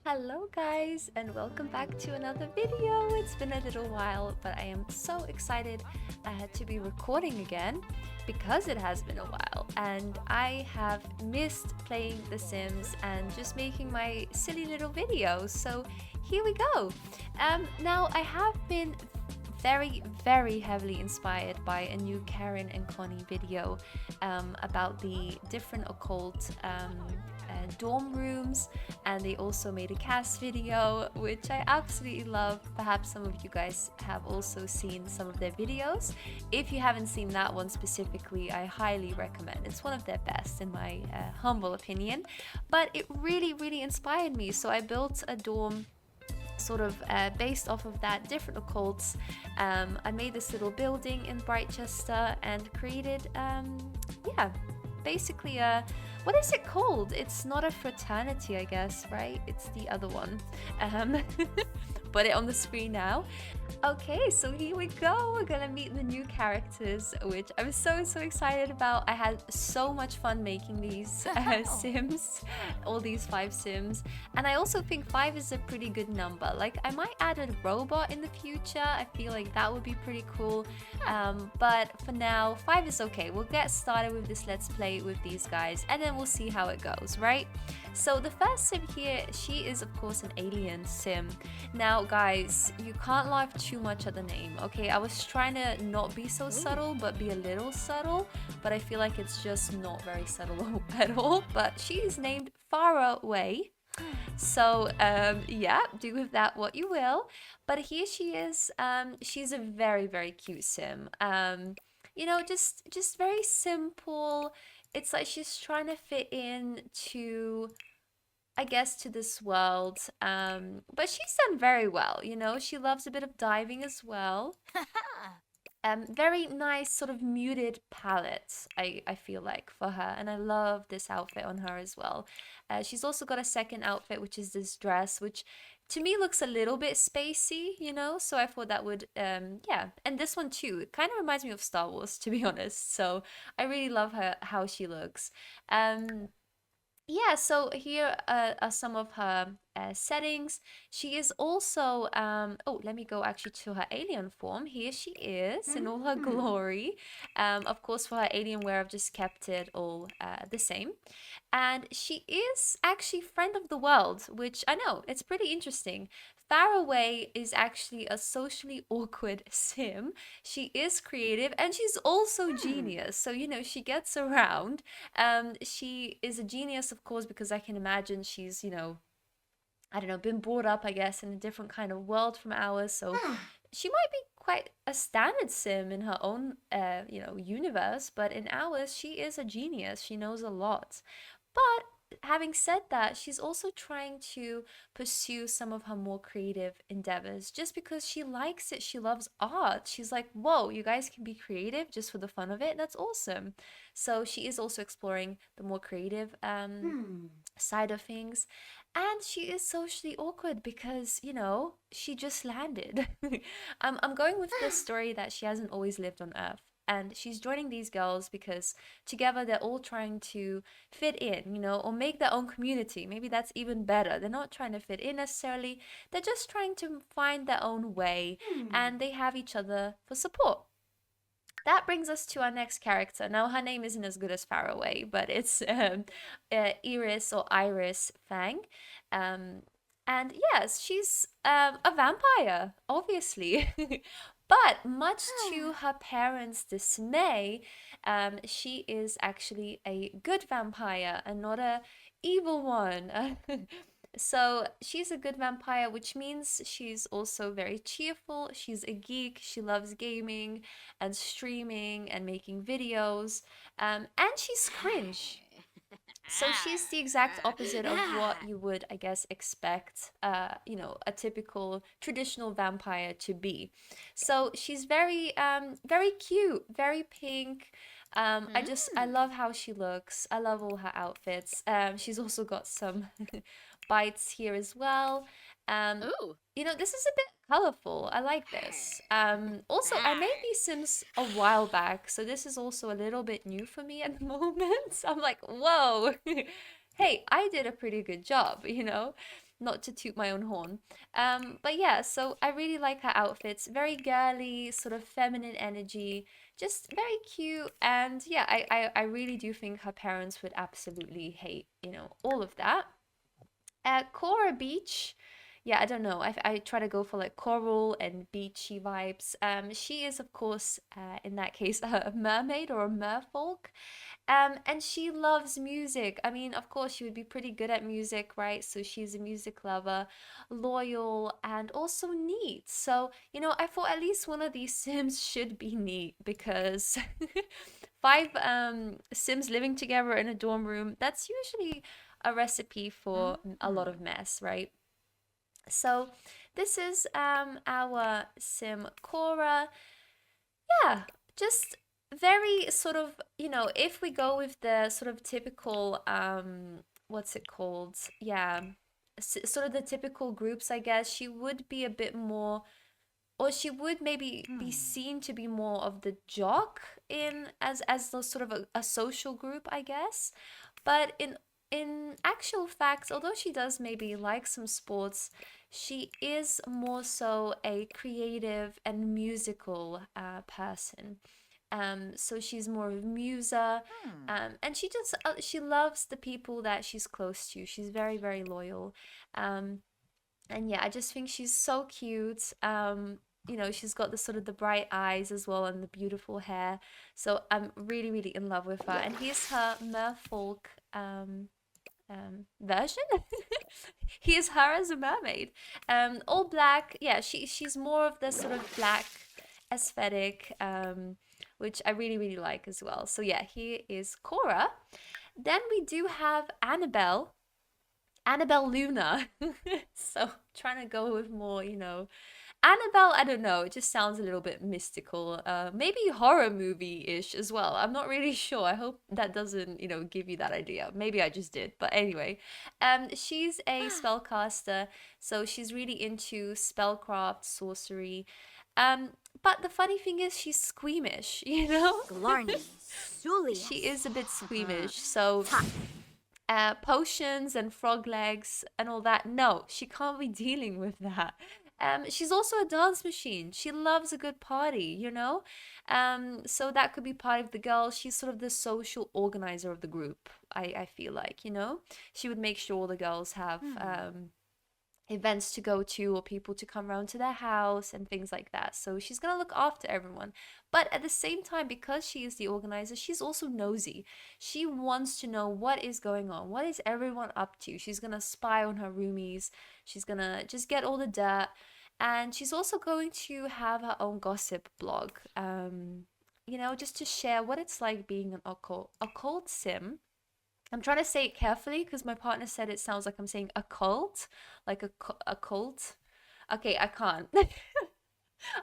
Hello guys and welcome back to another video. It's been a little while, but I am so excited to be recording again because it has been a while and I have missed playing The Sims and just making my silly little videos. So here we go. Now I have been very heavily inspired by a new Caryn and Connie video about the different occult dorm rooms, and they also made a cast video which I absolutely love. Perhaps some of you guys have also seen some of their videos. If you haven't seen that one specifically, I highly recommend. It's one of their best in my humble opinion, but it really inspired me, so I built a dorm sort of based off of that, different occults. I made this little building in Brightchester and created, yeah, basically a, what is it called? It's not a fraternity, I guess, right? It's the other one. Um, Put it on the screen now. Okay, so here we go. We're gonna meet the new characters, which I'm so excited about. I had so much fun making these Sims, all these 5 Sims. And I also think 5 is a pretty good number. Like, I might add a robot in the future. I feel like that would be pretty cool. But for now, 5 is okay. We'll get started with this Let's Play with these guys, and then we'll see how it goes, right? So the first Sim here, she is of course an alien Sim. Now guys, you can't laugh too much at the name, okay? I was trying to not be so subtle, but be a little subtle, but I feel like it's just not very subtle at all. But she is named Far Away. So yeah, do with that what you will. But here she is. She's a very cute Sim. You know, just very simple. It's like she's trying to fit in to, I guess, to this world. But she's done very well, you know. She loves a bit of diving as well. Very nice sort of muted palette, I feel like, for her, and I love this outfit on her as well. She's also got a second outfit, which is this dress, which to me looks a little bit spacey, you know, so I thought that would yeah. And this one too, it kind of reminds me of Star Wars, to be honest, so I really love her, how she looks. Yeah, so here are some of her settings. She is also, oh, let me go actually to her alien form. Here she is in all her glory. Of course, for her alien wear, I've just kept it all the same. And she is actually friend of the world, which I know, it's pretty interesting. Faraway is actually a socially awkward sim. She is creative and she's also genius. So, you know, she gets around. She is a genius, of course, because I can imagine she's, you know, I don't know, been brought up, I guess, in a different kind of world from ours. So she might be quite a standard sim in her own, you know, universe. But in ours, she is a genius. She knows a lot. But having said that, she's also trying to pursue some of her more creative endeavors just because she likes it. She loves art. She's like, whoa, you guys can be creative just for the fun of it. That's awesome. So she is also exploring the more creative side of things. And she is socially awkward because, you know, she just landed. I'm going with the story that she hasn't always lived on Earth. And she's joining these girls because together they're all trying to fit in, you know, or make their own community. Maybe that's even better. They're not trying to fit in necessarily, they're just trying to find their own way, and they have each other for support. That brings us to our next character. Now, her name isn't as good as Faraway, but it's Iris or Iris Fang. Um, and yes, she's a vampire, obviously. But much to her parents' dismay, she is actually a good vampire and not a evil one. So she's a good vampire, which means she's also very cheerful. She's a geek. She loves gaming and streaming and making videos. And she's cringe. So she's the exact opposite of what you would, I guess, expect, you know, a typical traditional vampire to be. So she's very cute, very pink. I love how she looks. I love all her outfits. She's also got some bites here as well. Um, Ooh. you know, this is a bit colorful. I like this. Also, I made these Sims a while back, so this is also a little bit new for me at the moment. I'm like, whoa, hey, I did a pretty good job, you know? not to toot my own horn. But yeah, so I really like her outfits. Very girly, sort of feminine energy, just very cute. And yeah, I really do think her parents would absolutely hate, all of that. Cora Beach. Yeah, I don't know. I try to go for like coral and beachy vibes. She is, of course, in that case, a mermaid or a merfolk. And she loves music. I mean, of course, she would be pretty good at music, right? So she's a music lover, loyal, and also neat. So, I thought at least one of these Sims should be neat because five Sims living together in a dorm room, that's usually a recipe for a lot of mess, right? So this is our Sim Cora. Yeah, just very sort of, if we go with the sort of typical, what's it called? Yeah, sort of the typical groups, I guess, she would be a bit more, or she would maybe be seen to be more of the jock in as the sort of a social group, I guess. But in actual facts, although she does maybe like some sports, she is more so a creative and musical person. So she's more of a muser, and she loves the people that she's close to. She's very, very loyal. Um, and yeah, I just think she's so cute. She's got the sort of the bright eyes as well and the beautiful hair. So I'm really, really in love with her. And here's her merfolk version. Here's her as a mermaid. All black. Yeah, she's more of the sort of black aesthetic, which I really, really like as well. So yeah, here is Cora. Then we do have Annabelle Luna. So trying to go with more, Annabelle, I don't know, it just sounds a little bit mystical. Maybe horror movie-ish as well. I'm not really sure. I hope that doesn't, give you that idea. Maybe I just did. But anyway, she's a spellcaster, so she's really into spellcraft, sorcery. Um, but the funny thing is she's squeamish, Glarney, She Sulius. is a bit squeamish. So potions and frog legs and all that. No, she can't be dealing with that. She's also a dance machine. She loves a good party, So that could be part of the girls. She's sort of the social organizer of the group. I feel like, she would make sure all the girls have events to go to or people to come around to their house and things like that. So she's going to look after everyone. But at the same time, because she is the organizer, she's also nosy. She wants to know what is going on. What is everyone up to? She's going to spy on her roomies. She's going to just get all the dirt. And she's also going to have her own gossip blog, just to share what it's like being an occult sim. I'm trying to say it carefully because my partner said it sounds like I'm saying a cult, like a cult. Okay, I can't.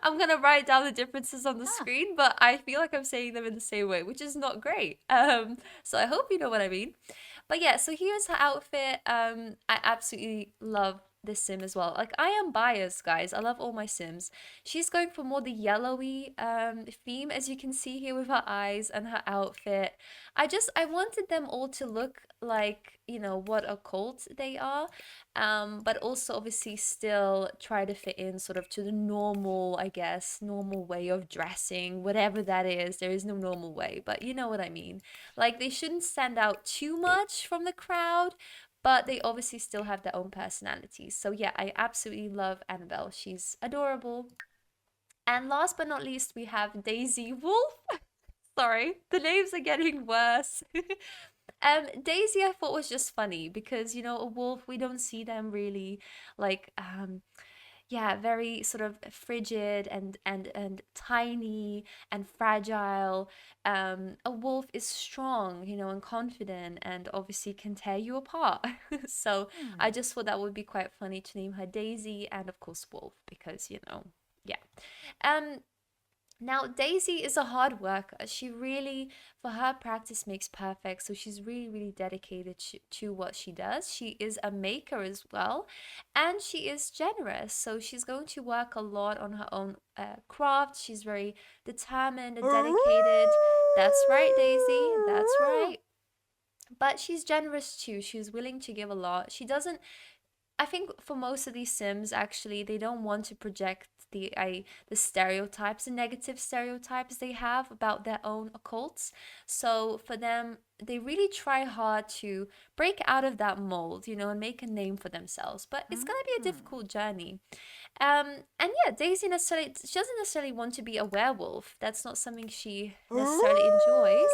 I'm gonna write down the differences on the screen, but I feel like I'm saying them in the same way, which is not great. So I hope you know what I mean. But yeah, so here's her outfit. I absolutely love this sim as well. Like I am biased, guys. I love all my sims. She's going for more the yellowy theme, as you can see here with her eyes and her outfit. I wanted them all to look like, what a cult they are. But also obviously still try to fit in sort of to the normal, I guess, normal way of dressing, whatever that is. There is no normal way, but you know what I mean. Like they shouldn't stand out too much from the crowd, but they obviously still have their own personalities. So yeah, I absolutely love Annabelle. She's adorable. And last but not least, we have Daisy Wolf. Sorry, the names are getting worse. Daisy I thought was just funny because a wolf, we don't see them really like yeah, very sort of frigid and tiny and fragile. A wolf is strong, and confident and obviously can tear you apart. So I just thought that would be quite funny to name her Daisy and of course Wolf because, yeah. Um now, Daisy is a hard worker. She really, for her, practice makes perfect. So she's really, really dedicated to what she does. She is a maker as well, and she is generous. So she's going to work a lot on her own craft. She's very determined and dedicated. That's right, Daisy. That's right. But she's generous too. She's willing to give a lot. She doesn't I think for most of these Sims, actually, they don't want to project the stereotypes, the negative stereotypes they have about their own occults. So for them, they really try hard to break out of that mold, and make a name for themselves. But it's gonna be a difficult journey. And yeah, Daisy necessarily she doesn't necessarily want to be a werewolf. That's not something she necessarily enjoys.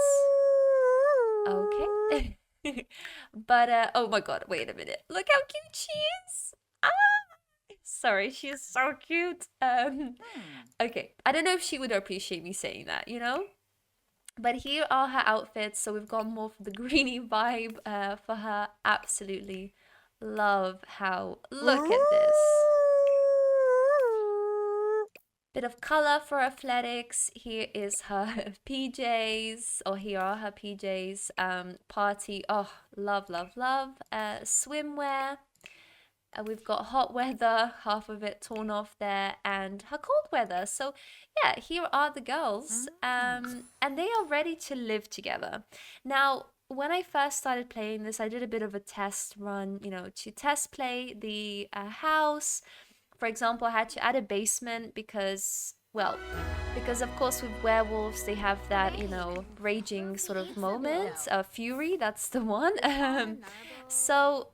Okay. But oh my god, wait a minute. Look how cute she is. Ah, sorry, she's so cute. Okay. I don't know if she would appreciate me saying that. But here are her outfits. So we've got more for the greeny vibe for her. Absolutely love how. Look at this. Bit of color for athletics. Here is her PJs, or here are her PJs. Party. Oh, love, love, love. Swimwear. We've got hot weather, half of it torn off there, and her cold weather. So yeah, here are the girls, and they are ready to live together. Now, when I first started playing this, I did a bit of a test run, to test play the house. For example, I had to add a basement because, well, because of course with werewolves they have that, raging sort of moment, fury, that's the one. So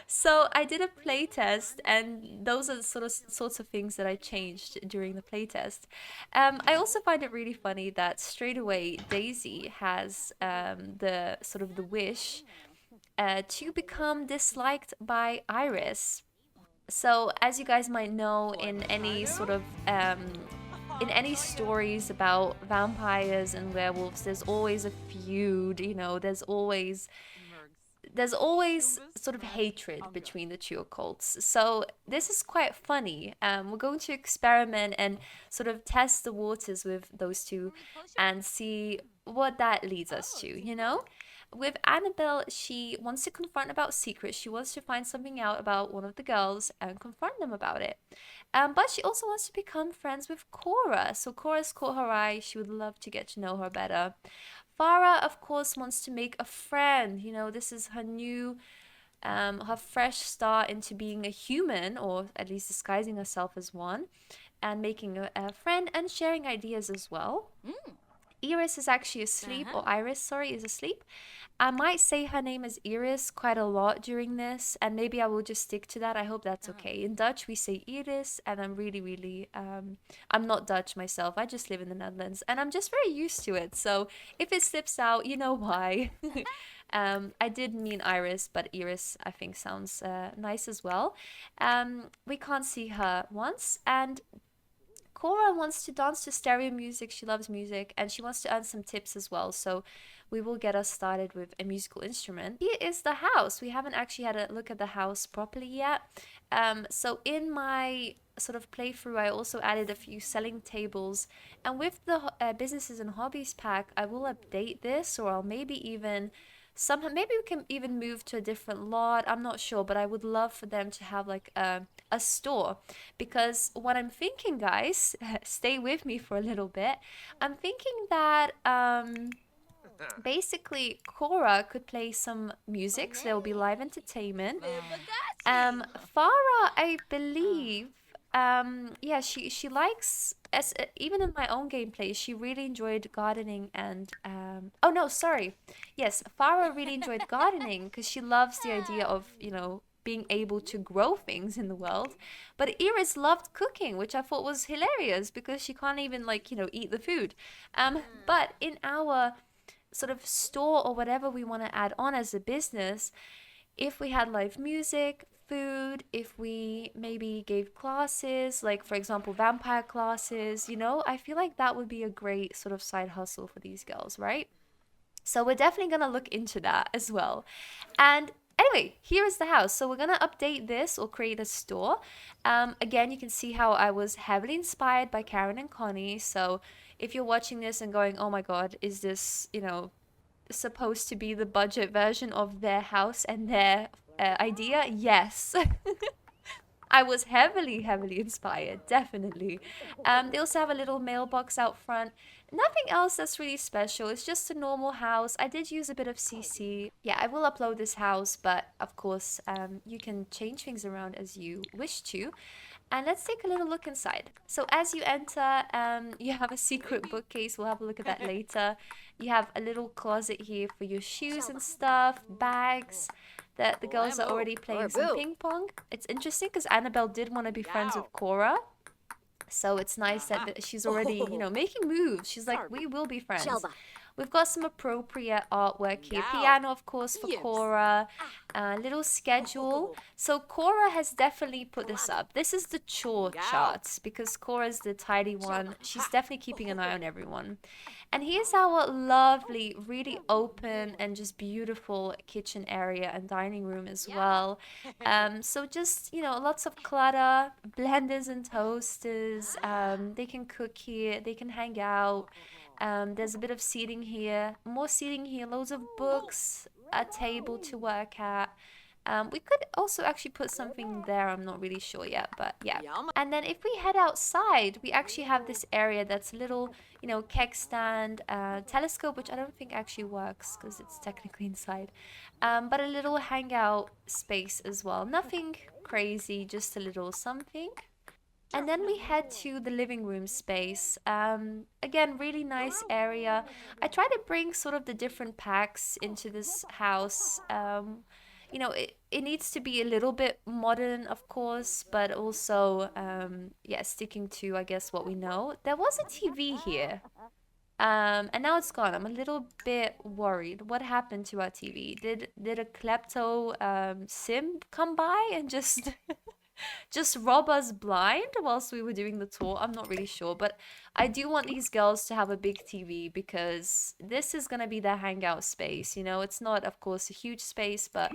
so I did a play test, and those are the sorts of things that I changed during the play test. I also find it really funny that straight away Daisy has the sort of the wish to become disliked by Iris. So, as you guys might know, in any sort of in any stories about vampires and werewolves, there's always a feud. There's always sort of hatred between the two occults. So this is quite funny. We're going to experiment and sort of test the waters with those two and see what that leads us to. With Annabelle, she wants to confront about secrets. She wants to find something out about one of the girls and confront them about it. But she also wants to become friends with Cora. So Cora's caught her eye. She would love to get to know her better. Farah, of course, wants to make a friend. This is her her fresh start into being a human, or at least disguising herself as one, and making a friend and sharing ideas as well. Iris is actually asleep, or Iris, sorry, is asleep. I might say her name is Iris quite a lot during this, and maybe I will just stick to that. I hope that's okay. In Dutch, we say Iris, and I'm really, really, I'm not Dutch myself. I just live in the Netherlands, and I'm just very used to it. So if it slips out, you know why. I did mean Iris, but Iris, I think, sounds nice as well. We can't see her once, and Cora wants to dance to stereo music. She loves music, and she wants to earn some tips as well. So we will get us started with a musical instrument. Here is the house. We haven't actually had a look at the house properly yet. So in my sort of playthrough, I also added a few selling tables. And with the businesses and hobbies pack, I will update this, or I'll maybe even somehow, maybe we can even move to a different lot. I'm not sure, but I would love for them to have like a store, because what I'm thinking, guys, stay with me for a little bit. I'm thinking that basically Cora could play some music, so there will be live entertainment. Farah, I believe, yeah, she likes, as even in my own gameplay, she really enjoyed gardening and oh no, sorry, yes, Farah really enjoyed gardening because she loves the idea of being able to grow things in the world. But Iris loved cooking, which I thought was hilarious because she can't even like eat the food. But in our sort of store or whatever we want to add on as a business, if we had live music, food, if we maybe gave classes, like for example vampire classes, I feel like that would be a great sort of side hustle for these girls, right? So we're definitely going to look into that as well. And anyway, here is the house. So we're going to update this or create a store. Again, you can see how I was heavily inspired by Caryn and Connie. So if you're watching this and going, oh my god, is this supposed to be the budget version of their house and their idea? Yes. I was heavily, heavily inspired, definitely. They also have a little mailbox out front. Nothing else that's really special. It's just a normal house. I did use a bit of CC. Yeah, I will upload this house, but of course, you can change things around as you wish to. And let's take a little look inside. So as you enter, you have a secret bookcase. We'll have a look at that later. You have a little closet here for your shoes and stuff, bags. The girls are already playing some ping pong. It's interesting because Annabelle did want to be friends with Cora. So it's nice that she's already, making moves. She's like, we will be friends. We've got some appropriate artwork here. Piano, of course, for Cora. Little schedule. So Cora has definitely put this up. This is the chore charts because Cora's the tidy one. She's definitely keeping an eye on everyone. And here's our lovely, really open and just beautiful kitchen area and dining room as well. So just, lots of clutter, blenders and toasters. They can cook here, they can hang out. There's a bit of seating here, more seating here, loads of books, a table to work at. We could also actually put something there, I'm not really sure yet, but yeah. And then if we head outside, we actually have this area that's a little, keg stand, telescope, which I don't think actually works because it's technically inside. But a little hangout space as well. Nothing crazy, just a little something. And then we head to the living room space. Again, really nice area. I try to bring sort of the different packs into this house. It needs to be a little bit modern, of course, but also, sticking to, I guess, what we know. There was a TV here. And now it's gone. I'm a little bit worried. What happened to our TV? Did a klepto sim come by and just just rob us blind whilst we were doing the tour? I'm not really sure, but I do want these girls to have a big TV because this is gonna be their hangout space. It's not, of course, a huge space, but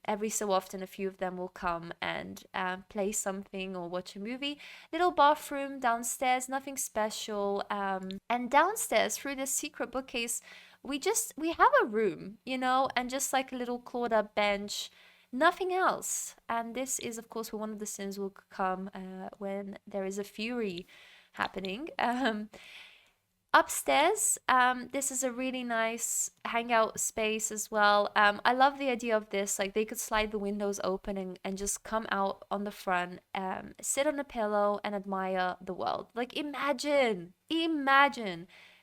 every so often a few of them will come and play something or watch a movie. Little bathroom downstairs, nothing special. And downstairs through this secret bookcase, we have a room, and just like a little clawed up bench, nothing else. And this is, of course, where one of the sins will come when there is a fury happening. Upstairs, this is a really nice hangout space as well. I love the idea of this. Like, they could slide the windows open and just come out on the front, sit on a pillow and admire the world. Like, imagine.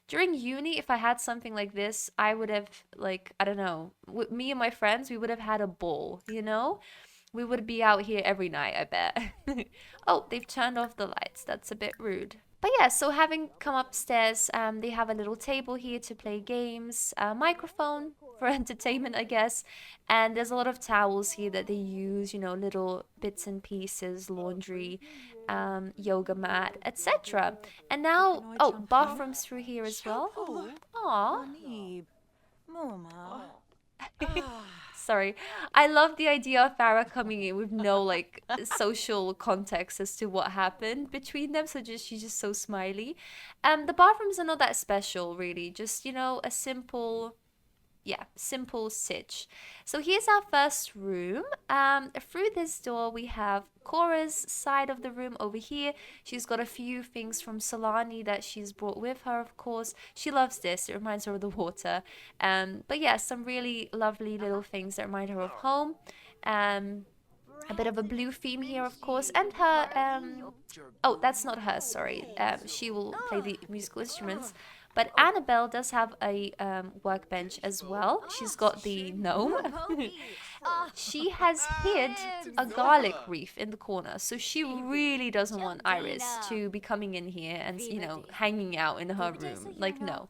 During uni, if I had something like this, I would have, like, I don't know, with me and my friends, we would have had a ball, We would be out here every night, I bet. Oh, they've turned off the lights. That's a bit rude. But yeah, so having come upstairs, they have a little table here to play games, a microphone for entertainment, I guess. And there's a lot of towels here that they use, little bits and pieces, laundry, yoga mat, etc. And now, bathrooms through here as well. Aw. Sorry. I love the idea of Farah coming in with no social context as to what happened between them. So she's just so smiley. The bathrooms are not that special, really. Just, a simple sitch. So here's our first room. Through this door we have Cora's side of the room over here. She's got a few things from Solani that she's brought with her, of course. She loves this. It reminds her of the water. But yeah, some really lovely little things that remind her of home. A bit of a blue theme here, of course, and her that's not her, sorry. She will play the musical instruments. But Annabelle does have a workbench as well. She's got the gnome. She has hid a garlic wreath in the corner. So she really doesn't want Iris to be coming in here and, hanging out in her room. Like, no.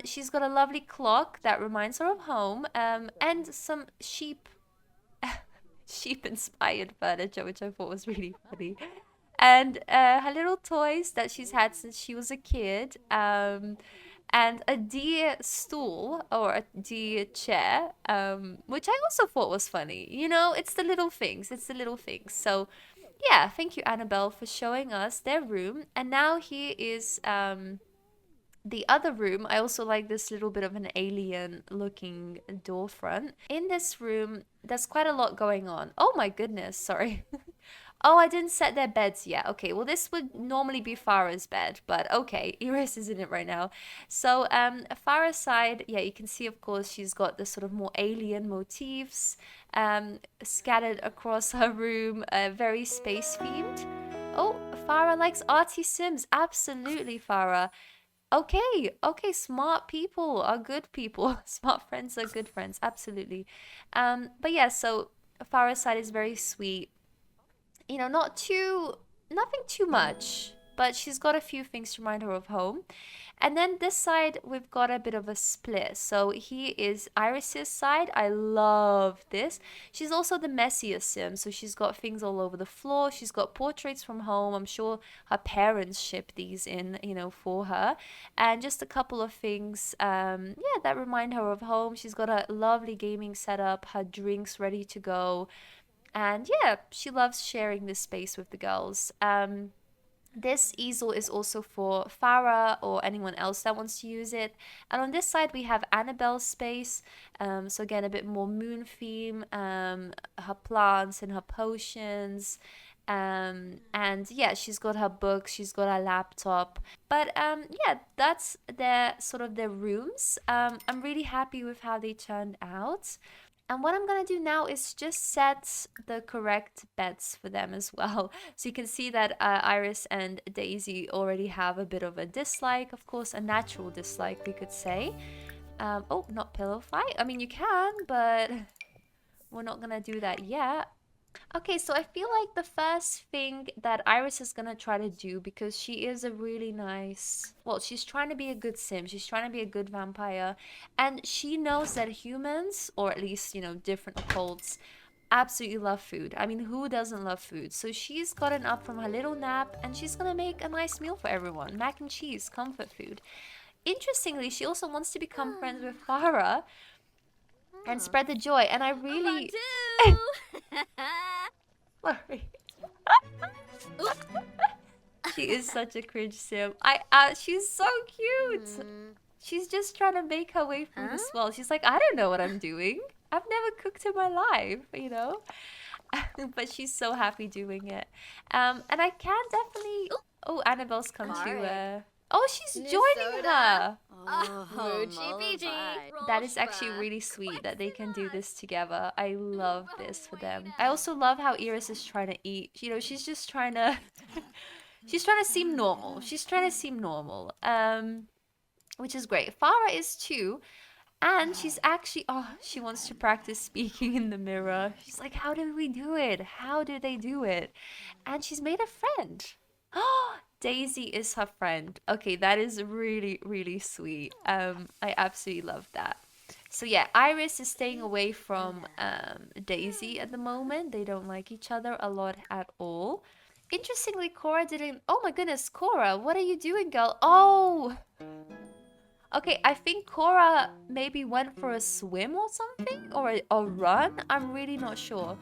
She's got a lovely clock that reminds her of home, and some sheep-inspired furniture, which I thought was really funny. And her little toys that she's had since she was a kid, and a deer stool or a deer chair, which I also thought was funny. It's the little things. So, yeah, thank you, Annabelle, for showing us their room. And now here is the other room. I also like this little bit of an alien looking door front. In this room, there's quite a lot going on. Oh my goodness, sorry. Oh, I didn't set their beds yet. Okay, well this would normally be Farah's bed, but okay, Iris is in it right now. So Farah's side, yeah, you can see of course she's got the sort of more alien motifs scattered across her room, very space themed. Oh, Farah likes arty Sims. Absolutely, Farah. Okay, okay, smart people are good people. Smart friends are good friends. Absolutely. But yeah, so Farah's side is very sweet, you know, nothing too much, but she's got a few things to remind her of home. And then this side, we've got a bit of a split. So he is Iris's side. I love this. She's also the messiest sim. So she's got things all over the floor. She's got portraits from home. I'm sure her parents ship these in, you know, for her. And just a couple of things, yeah, that remind her of home. She's got a lovely gaming setup, her drinks ready to go. And yeah, she loves sharing this space with the girls. This easel is also for Farah or anyone else that wants to use it. And on this side, we have Annabelle's space. So again, a bit more moon theme, her plants and her potions. And yeah, she's got her books, she's got her laptop. But yeah, that's their sort of their rooms. I'm really happy with how they turned out. And what I'm gonna do now is just set the correct beds for them as well. So you can see that Iris and Daisy already have a bit of a dislike, of course, a natural dislike, we could say. Oh, not pillow fight. I mean, you can, but we're not gonna do that yet. Okay, so I feel like the first thing that Iris is gonna try to do, because she is a really nice, well, she's trying to be a good sim, she's trying to be a good vampire, and she knows that humans, or at least, you know, different occults, absolutely love food. I mean, who doesn't love food? So she's gotten up from her little nap, and she's gonna make a nice meal for everyone. Mac and cheese, comfort food. Interestingly, she also wants to become friends with Farah and spread the joy, and I really... Sorry. She is such a cringe sim. She's so cute. She's just trying to make her way through this world. She's like, I don't know what I'm doing. I've never cooked in my life, you know? But she's so happy doing it. And I can definitely... Oh, Annabelle's come to... Oh, she's joining her. That is actually really sweet that they can do this together. I love this for them. I also love how Iris is trying to eat. You know, she's just trying to... she's trying to seem normal. She's trying to seem normal. Which is great. Farah is too. And she's actually... Oh, she wants to practice speaking in the mirror. She's like, how do we do it? How do they do it? And she's made a friend. Oh, Daisy is her friend. Okay, that is really, really sweet. I absolutely love that. So yeah, Iris is staying away from Daisy at the moment. They don't like each other a lot at all. Interestingly, Cora didn't... Oh my goodness, Cora, what are you doing, girl? Oh! Okay, I think Cora maybe went for a swim or something? Or a run? I'm really not sure.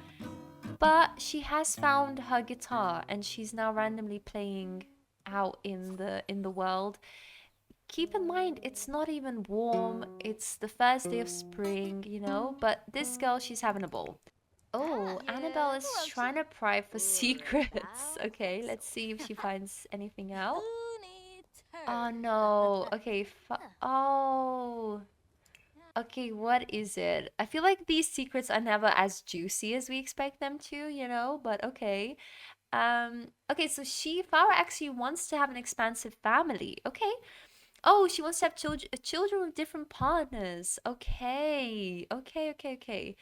But she has found her guitar and she's now randomly playing out in the world. Keep in mind, it's not even warm. It's the first day of spring, you know? But this girl, she's having a ball. Oh, Annabelle is trying to pry for secrets. Okay, let's see if she finds anything out. Oh no. Okay, oh. Okay, what is it? I feel like these secrets are never as juicy as we expect them to, you know, but okay. Okay, so Farah actually wants to have an expansive family. Okay. Oh, she wants to have children with different partners. Okay. Okay.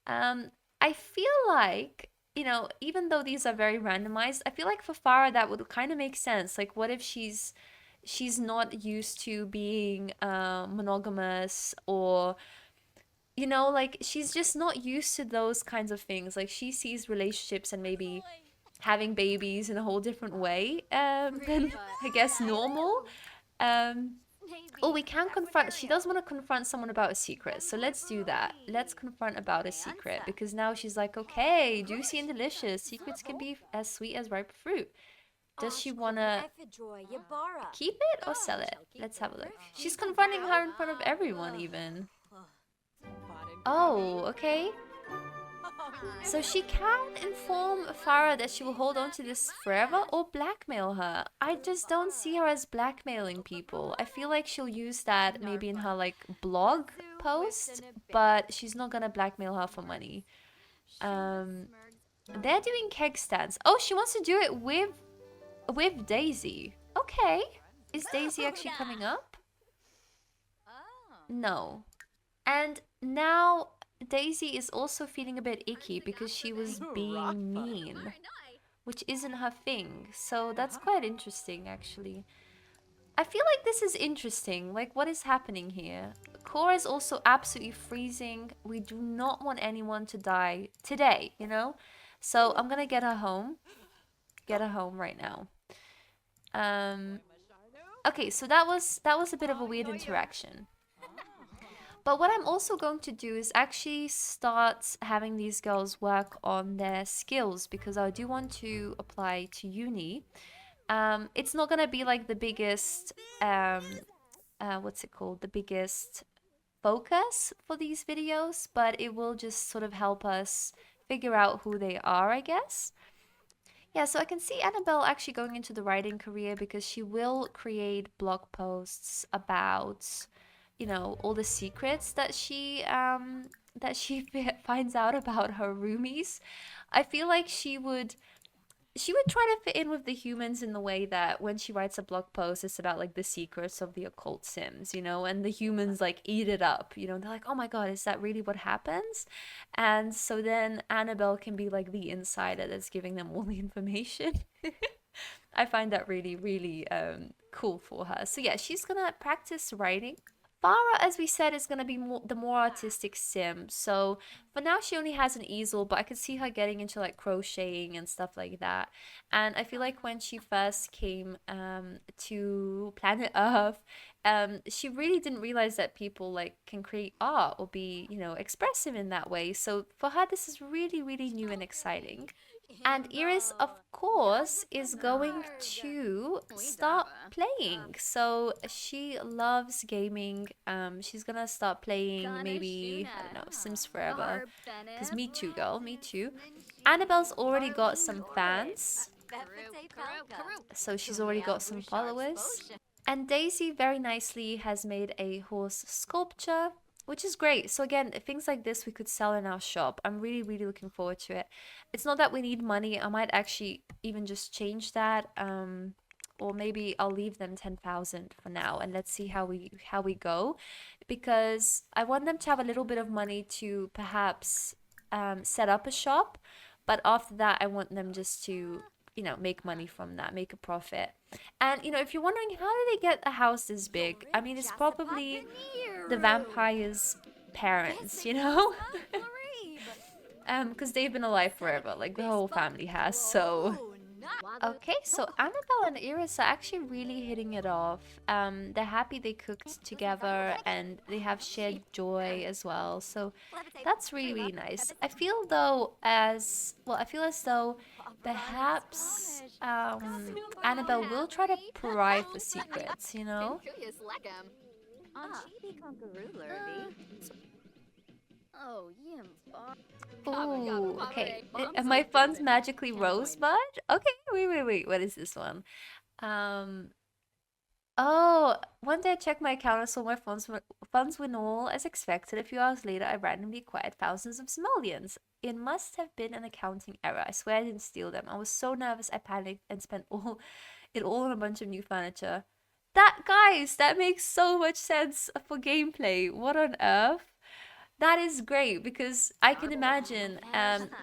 I feel like, you know, even though these are very randomized, I feel like for Farah that would kind of make sense. Like, what if she's not used to being monogamous, or you know, like she's just not used to those kinds of things. Like she sees relationships and maybe having babies in a whole different way than I guess normal. Oh, we can confront. She does want to confront someone about a secret, so let's do that. Let's confront about a secret, because now she's like, okay, juicy and delicious, secrets can be as sweet as ripe fruit. Does she want to keep it or sell it? Let's have a look. She's confronting her in front of everyone even. Oh, okay. So she can inform Farah that she will hold on to this forever or blackmail her. I just don't see her as blackmailing people. I feel like she'll use that maybe in her like blog post, but she's not gonna blackmail her for money. Um, they're doing keg stands. Oh, she wants to do it with Daisy. Okay. Is Daisy actually coming up? No. And now Daisy is also feeling a bit icky because she was being mean, which isn't her thing. So that's quite interesting, actually. I feel like this is interesting. Like, what is happening here? Cora is also absolutely freezing. We do not want anyone to die today, you know? So I'm gonna get her home. Get her home right now. Okay, so that was a bit of a weird interaction. But what I'm also going to do is actually start having these girls work on their skills because I do want to apply to uni. It's not gonna be like the biggest, what's it called? The biggest focus for these videos, but it will just sort of help us figure out who they are, I guess. Yeah, so I can see Annabelle actually going into the writing career because she will create blog posts about, you know, all the secrets that she finds out about her roomies. I feel like she would try to fit in with the humans in the way that when she writes a blog post, it's about like the secrets of the occult Sims, you know, and the humans like eat it up, you know, they're like, oh my god, is that really what happens? And so then Annabelle can be like the insider that's giving them all the information. I find that really, really cool for her. So yeah, she's gonna practice writing. Farah, as we said, is going to be the more artistic sim. So for now, she only has an easel, but I could see her getting into like crocheting and stuff like that. And I feel like when she first came to planet Earth, she really didn't realize that people like can create art or be, you know, expressive in that way. So for her, this is really, really new and exciting. And Iris, of course, is going to start playing. So she loves gaming. She's gonna start playing maybe, I don't know, Sims Forever. Because me too, girl, me too. Annabelle's already got some fans. So she's already got some followers. And Daisy very nicely has made a horse sculpture, which is great. So again, things like this we could sell in our shop. I'm really, really looking forward to it. It's not that we need money. I might actually even just change that. Or maybe I'll leave them 10,000 for now and let's see how we go. Because I want them to have a little bit of money to perhaps set up a shop. But after that, I want them just to, you know, make money from that, make a profit. And, you know, if you're wondering how do they get a house this big, I mean, it's probably the vampire's parents, you know? Because they've been alive forever, like the whole family has, so... Okay, so Annabelle and Iris are actually really hitting it off. They're happy they cooked together and they have shared joy as well. So that's really, really nice. I feel though I feel as though perhaps Annabelle will try to pry for secrets, you know? Ooh, okay. Are my funds magically rosebud? Okay, wait. What is this one? Um, oh, one day I checked my account and saw my funds were normal as expected. A few hours later, I randomly acquired thousands of simoleons. It must have been an accounting error. I swear I didn't steal them. I was so nervous, I panicked and spent it all on a bunch of new furniture. Guys, that makes so much sense for gameplay. What on earth? That is great because I can imagine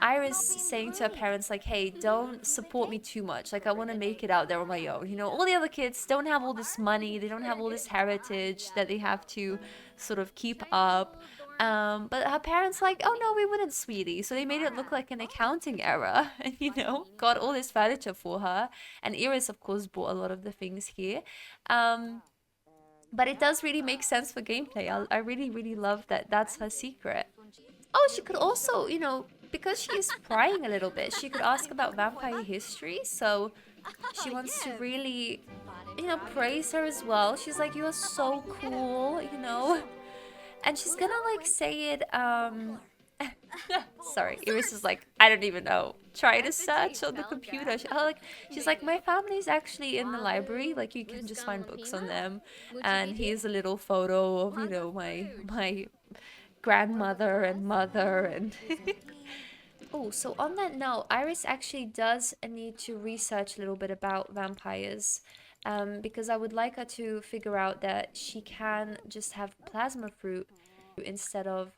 Iris saying to her parents like, hey, don't support me too much. Like, I want to make it out there on my own. You know, all the other kids don't have all this money. They don't have all this heritage that they have to sort of keep up. But her parents like, oh no, we wouldn't, sweetie. So they made it look like an accounting error and, you know, got all this furniture for her. And Iris, of course, bought a lot of the things here. But it does really make sense for gameplay. I really, really love that that's her secret. Oh, she could also, you know, because she is prying a little bit, she could ask about vampire history. So she wants to really, you know, praise her as well. She's like, you are so cool, you know. And she's gonna like say it, Sorry, Iris is like, I don't even know. Try to search on the computer. She's like, my family's actually in the library. Like, you can just find books on them. And here's a little photo of, my grandmother and mother and oh, so on that note, Iris actually does need to research a little bit about vampires. Because I would like her to figure out that she can just have plasma fruit instead of,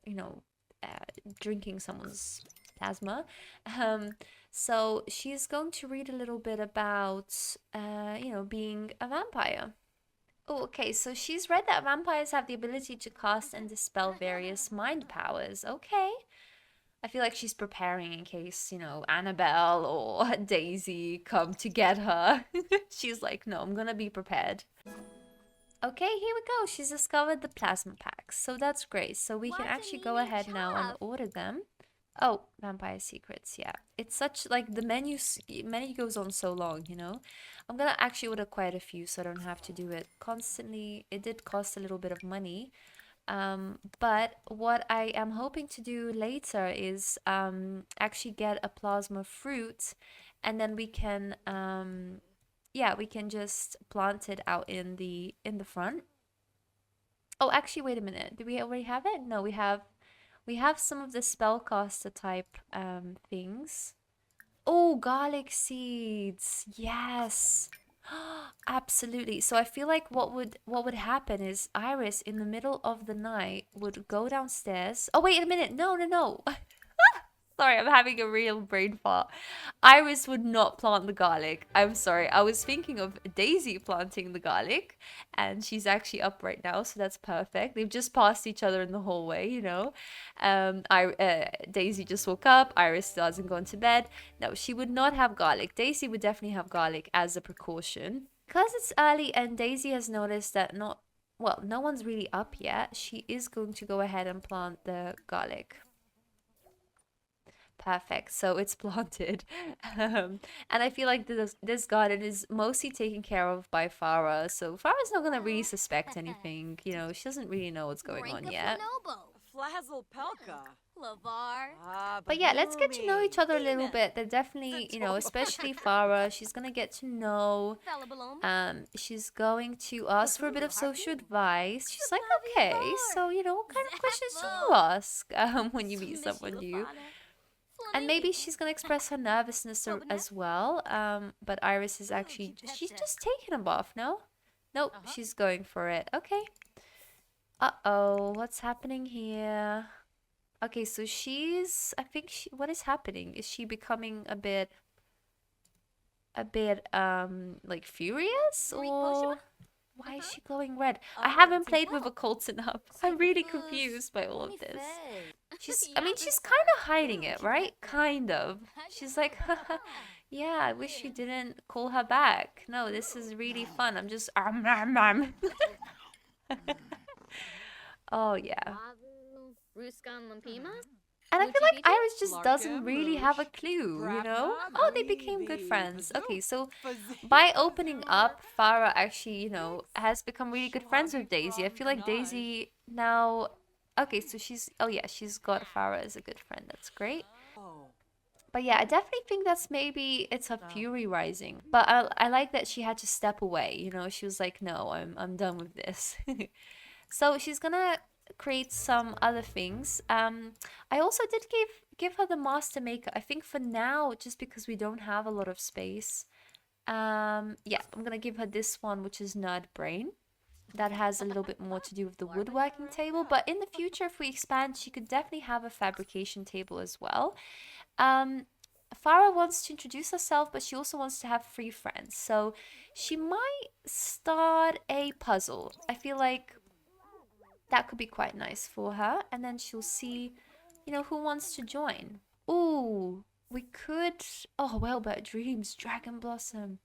you know, uh, drinking someone's plasma. Um, so she's going to read a little bit about, being a vampire. Oh, okay, so she's read that vampires have the ability to cast and dispel various mind powers. Okay. I feel like she's preparing in case, Annabelle or Daisy come to get her. She's like, no, I'm gonna be prepared. Okay, here we go. She's discovered the plasma packs. So that's great. So we can actually go ahead now and order them. Oh, vampire secrets. Yeah. It's such like the menu goes on so long. I'm gonna actually order quite a few so I don't have to do it constantly. It did cost a little bit of money. But what I am hoping to do later is actually get a plasma fruit and then we can yeah, we can just plant it out in the front. Oh, actually, wait a minute. Do we already have it? No, we have some of the spellcaster type things. Oh, garlic seeds. Yes. Absolutely. So I feel like what would happen is Iris in the middle of the night would go downstairs. Oh, wait a minute. No, no, no. Sorry, I'm having a real brain fart. Iris would not plant the garlic. I'm sorry. I was thinking of Daisy planting the garlic, and she's actually up right now, so that's perfect. They've just passed each other in the hallway. Daisy just woke up. Iris still hasn't gone to bed. No, she would not have garlic. Daisy would definitely have garlic as a precaution. Because it's early and Daisy has noticed that no one's really up yet, she is going to go ahead and plant the garlic. Perfect. So it's planted. And I feel like this garden is mostly taken care of by Farah. So Farah's not gonna really suspect anything. She doesn't really know what's going on yet. Flazzle Pelka. But yeah, let's get to know each other a little bit. They're definitely, especially Farah, she's gonna get to know. She's going to ask for a bit of social advice. She's like, okay, so what kind of questions do you ask when you meet someone new? And maybe she's gonna express her nervousness as well. But Iris is actually she's just taking a bath, no? Nope, she's going for it. Okay. Uh-oh, what's happening here? Okay, so I think what is happening? Is she becoming a bit like furious or why is she glowing red? I haven't played with occults enough. I'm really confused by all of this. She's kind of hiding it, right? Kind of. She's like, yeah, I wish you didn't call her back. No, this is really fun. I'm just, Oh, yeah. And I feel like Iris just doesn't really have a clue. Oh, they became good friends. Okay, so by opening up, Farah actually, has become really good friends with Daisy. I feel like Daisy now. Okay, so oh yeah, she's got Farah as a good friend. That's great. But yeah, I definitely think maybe it's her fury rising. But I like that she had to step away. She was like, no, I'm done with this. So she's gonna create some other things. I also did give her the master maker. I think for now, just because we don't have a lot of space. Yeah, I'm gonna give her this one, which is Nerd Brain. That has a little bit more to do with the woodworking table. But in the future, if we expand, she could definitely have a fabrication table as well. Farah wants to introduce herself, but she also wants to have 3 friends. So she might start a puzzle. I feel like that could be quite nice for her. And then she'll see, who wants to join. Ooh, we could... Oh, well, but Dreams, Dragon Blossom.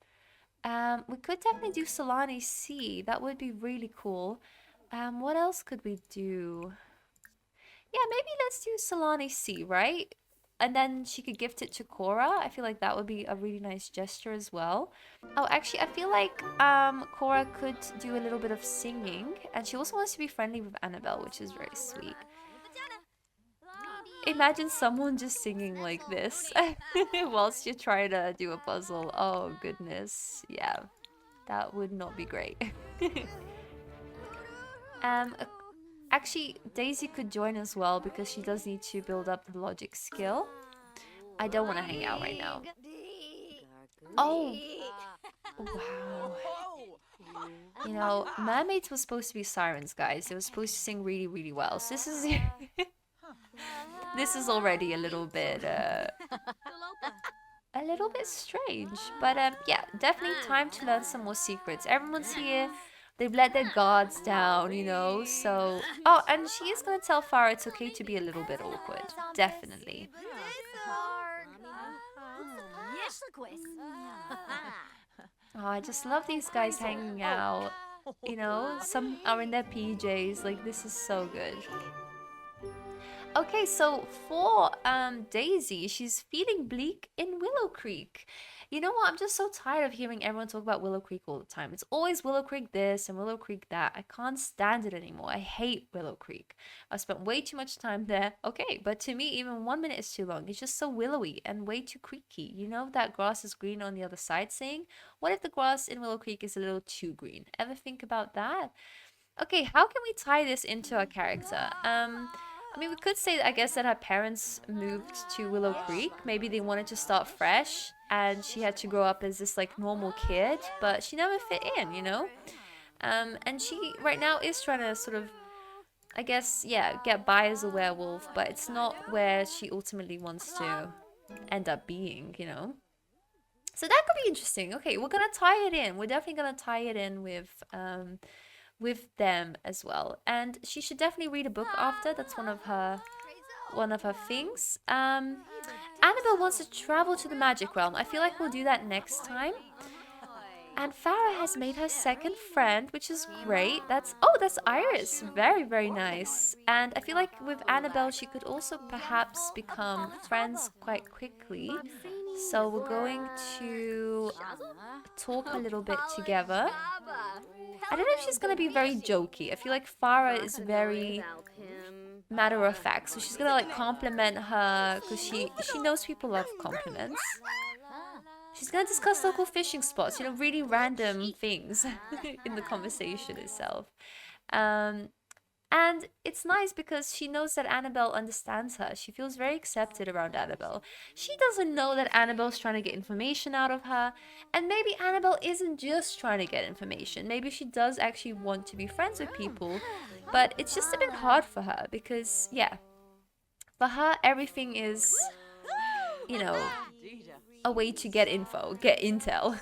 We could definitely do Solani C. That would be really cool. What else could we do? Yeah, maybe let's do Solani C, right? And then she could gift it to Cora. I feel like that would be a really nice gesture as well. Oh, actually, I feel like Cora could do a little bit of singing. And she also wants to be friendly with Annabelle, which is very sweet. Imagine someone just singing like this whilst you're trying to do a puzzle. Oh goodness, yeah, that would not be great. um, uh, Actually, Daisy could join as well because she does need to build up the logic skill. I don't want to hang out right now. Oh, wow. You know, mermaids were supposed to be sirens, guys. They were supposed to sing really, really well. So this is this is already a little bit strange. But yeah, definitely time to learn some more secrets. Everyone's here. They've let their guards down, you know. So oh, and she is gonna tell Farah it's okay to be a little bit awkward. Definitely. Oh, I just love these guys hanging out. You know, some are in their PJs. Like, this is so good. Okay, so for Daisy, she's feeling bleak in Willow Creek. You know what? I'm just so tired of hearing everyone talk about Willow Creek all the time. It's always Willow Creek this and Willow Creek that. I can't stand it anymore. I hate Willow Creek. I spent way too much time there. Okay, but to me, even 1 minute is too long. It's just so willowy and way too creaky. You know that grass is green on the other side saying, what if the grass in Willow Creek is a little too green? Ever think about that? Okay, how can we tie this into a character? I mean, we could say, I guess, that her parents moved to Willow Creek. Maybe they wanted to start fresh and she had to grow up as this, like, normal kid, but she never fit in, you know? And she, right now, is trying to sort of, I guess, yeah, get by as a werewolf, but it's not where she ultimately wants to end up being, you know? So that could be interesting. Okay, we're gonna tie it in. We're definitely gonna tie it in with them as well. And she should definitely read a book after. That's one of her things. Annabelle wants to travel to the magic realm. I feel like we'll do that next time. And Farah has made her second friend, which is great. That's Iris. Very, very nice. And I feel like with Annabelle, she could also perhaps become friends quite quickly. So we're going to talk a little bit together. I don't know if she's going to be very jokey. I feel like Farah is very matter of fact. So she's going to like compliment her because she knows people love compliments. She's going to discuss local fishing spots, you know, really random things in the conversation itself. And it's nice because she knows that Annabelle understands her. She feels very accepted around Annabelle. She doesn't know that Annabelle's trying to get information out of her. And maybe Annabelle isn't just trying to get information. Maybe she does actually want to be friends with people. But it's just a bit hard for her because, yeah, for her, everything is, you know, a way to get info, get intel.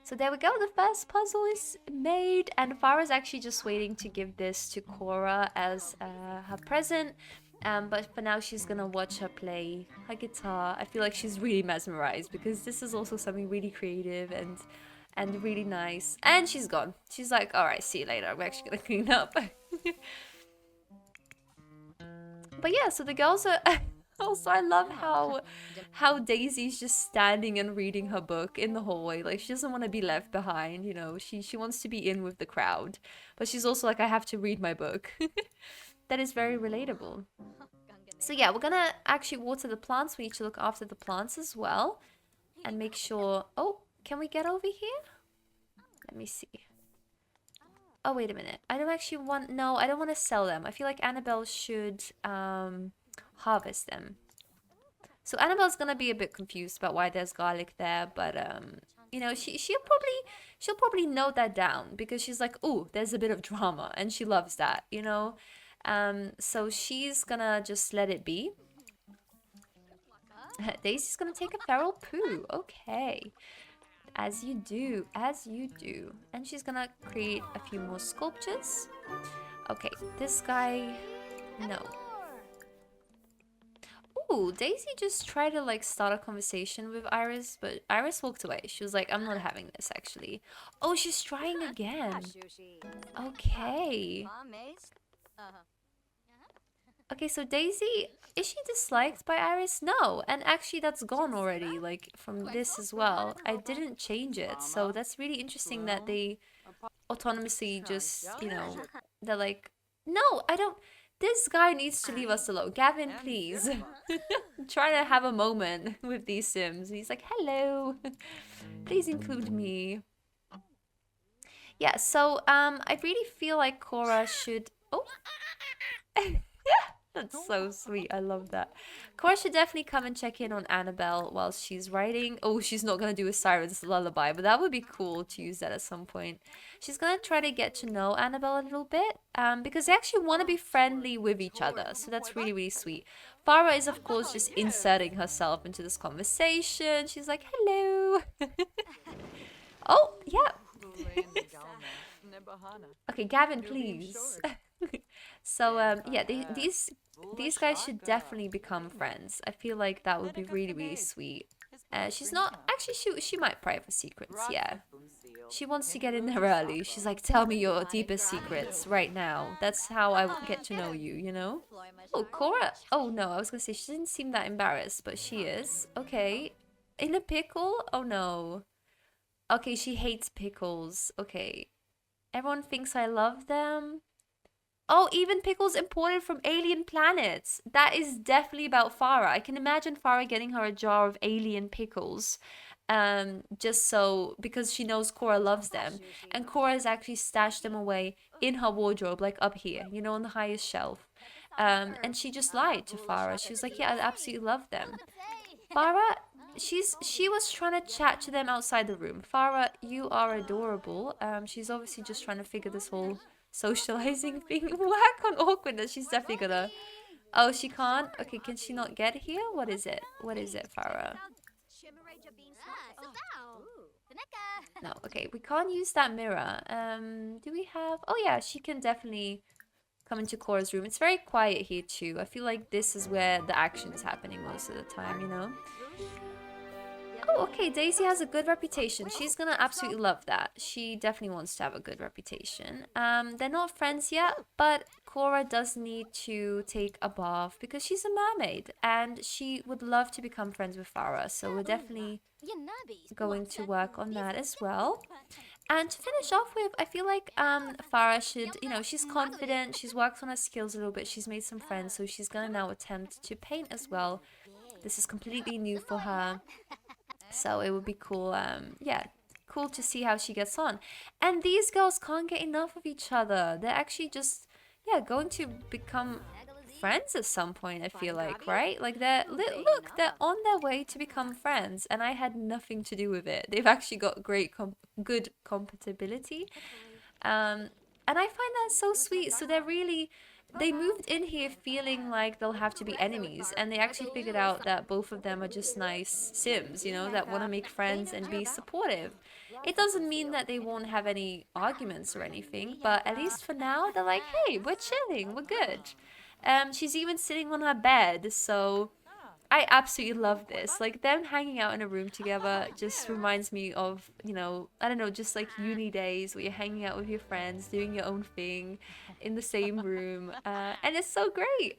So there we go, the first puzzle is made, and Farah's actually just waiting to give this to Cora as her present. But for now, she's gonna watch her play her guitar. I feel like she's really mesmerized because this is also something really creative and really nice. And she's gone. She's like, all right, see you later. I'm actually gonna clean up. But yeah, so the girls are... Also, I love how Daisy's just standing and reading her book in the hallway. Like, she doesn't want to be left behind, you know. She wants to be in with the crowd. But she's also like, I have to read my book. That is very relatable. So yeah, we're gonna actually water the plants. We need to look after the plants as well. And make sure... Oh, can we get over here? Let me see. Oh, wait a minute. I don't actually want... No, I don't want to sell them. I feel like Annabelle should... harvest them. So Annabelle's gonna be a bit confused about why there's garlic there, but you know, she'll probably note that down because she's like, ooh, there's a bit of drama, and she loves that, you know. So she's gonna just let it be. Daisy's gonna take a feral poo. Okay. As you do, as you do. And she's gonna create a few more sculptures. Okay, this guy, no. Ooh, Daisy just tried to like start a conversation with Iris, but Iris walked away. She was like, I'm not having this actually. Oh, she's trying again. Okay. Okay, so Daisy, is she disliked by Iris? No, and actually that's gone already, like from this as well. I didn't change it, so that's really interesting that they autonomously just, you know, they're like, no, I don't. This guy needs to leave us alone. Gavin, please. I'm trying to have a moment with these Sims. He's like, hello. Please include me. Yeah, so I really feel like Cora should... Oh. That's so sweet. I love that. Cora should definitely come and check in on Annabelle while she's writing. Oh, she's not going to do a Siren's lullaby, but that would be cool to use that at some point. She's going to try to get to know Annabelle a little bit because they actually want to be friendly with each other. So that's really, really sweet. Farah is, of course, just inserting herself into this conversation. She's like, hello. Oh, yeah. Okay, Gavin, please. So yeah, these guys should definitely become friends. I feel like that would be really, really sweet. She's not actually, she might pry for secrets. Yeah, she wants to get in there early. She's like, tell me your deepest secrets right now. That's how I get to know you, you know. Oh, Cora. Oh no, I was gonna say she didn't seem that embarrassed, but she is. Okay, in a pickle. Oh no. Okay, she hates pickles. Okay, everyone thinks I love them. Oh, even pickles imported from alien planets. That is definitely about Farah. I can imagine Farah getting her a jar of alien pickles. Just so, because she knows Cora loves them. And Cora has actually stashed them away in her wardrobe, like up here, you know, on the highest shelf. And she just lied to Farah. She was like, yeah, I absolutely love them. Farah, she was trying to chat to them outside the room. Farah, you are adorable. She's obviously just trying to figure this whole socializing thing. Whack on awkwardness. She's definitely gonna... Oh, she can't? Okay, can she not get here? What is it? What is it, Farah? No, okay, we can't use that mirror. Do we have... Oh yeah, she can definitely come into Cora's room. It's very quiet here too. I feel like this is where the action is happening most of the time, you know? Oh, okay, Daisy has a good reputation. She's gonna absolutely love that. She definitely wants to have a good reputation. They're not friends yet, but Cora does need to take a bath because she's a mermaid and she would love to become friends with Farah. So we're definitely going to work on that as well. And to finish off with, I feel like Farah should, you know, she's confident, she's worked on her skills a little bit, she's made some friends, so she's gonna now attempt to paint as well. This is completely new for her. So it would be cool, yeah, cool to see how she gets on. And these girls can't get enough of each other. They're actually just, yeah, going to become friends at some point, I feel like, right? Like look, they're on their way to become friends and I had nothing to do with it. They've actually got great, good compatibility. And I find that so sweet. So they're really... They moved in here feeling like they'll have to be enemies, and they actually figured out that both of them are just nice Sims, you know, that want to make friends and be supportive. It doesn't mean that they won't have any arguments or anything, but at least for now, they're like, hey, we're chilling, we're good. She's even sitting on her bed, so I absolutely love this. Like, them hanging out in a room together just reminds me of, you know, I don't know, just like uni days where you're hanging out with your friends, doing your own thing in the same room. And it's so great.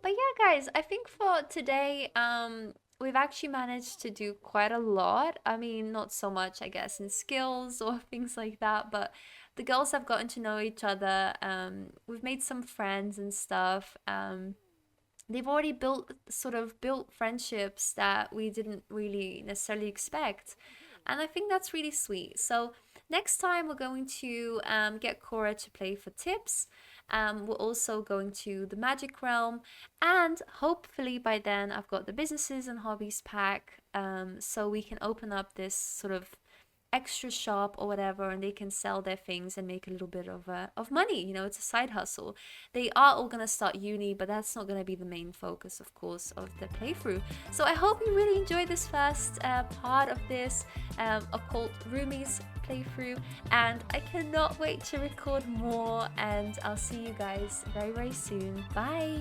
But yeah, guys, I think for today, we've actually managed to do quite a lot. I mean, not so much, I guess, in skills or things like that, but the girls have gotten to know each other. We've made some friends and stuff. They've already built friendships that we didn't really necessarily expect. And I think that's really sweet. So next time we're going to get Cora to play for tips. We're also going to the magic realm. And hopefully by then I've got the businesses and hobbies pack. So we can open up this sort of extra shop or whatever, and they can sell their things and make a little bit of money. You know, it's a side hustle. They are all gonna start uni, but that's not gonna be the main focus, of course, of the playthrough. So I hope you really enjoyed this first part of this occult roomies playthrough, and I cannot wait to record more, and I'll see you guys very, very soon. Bye.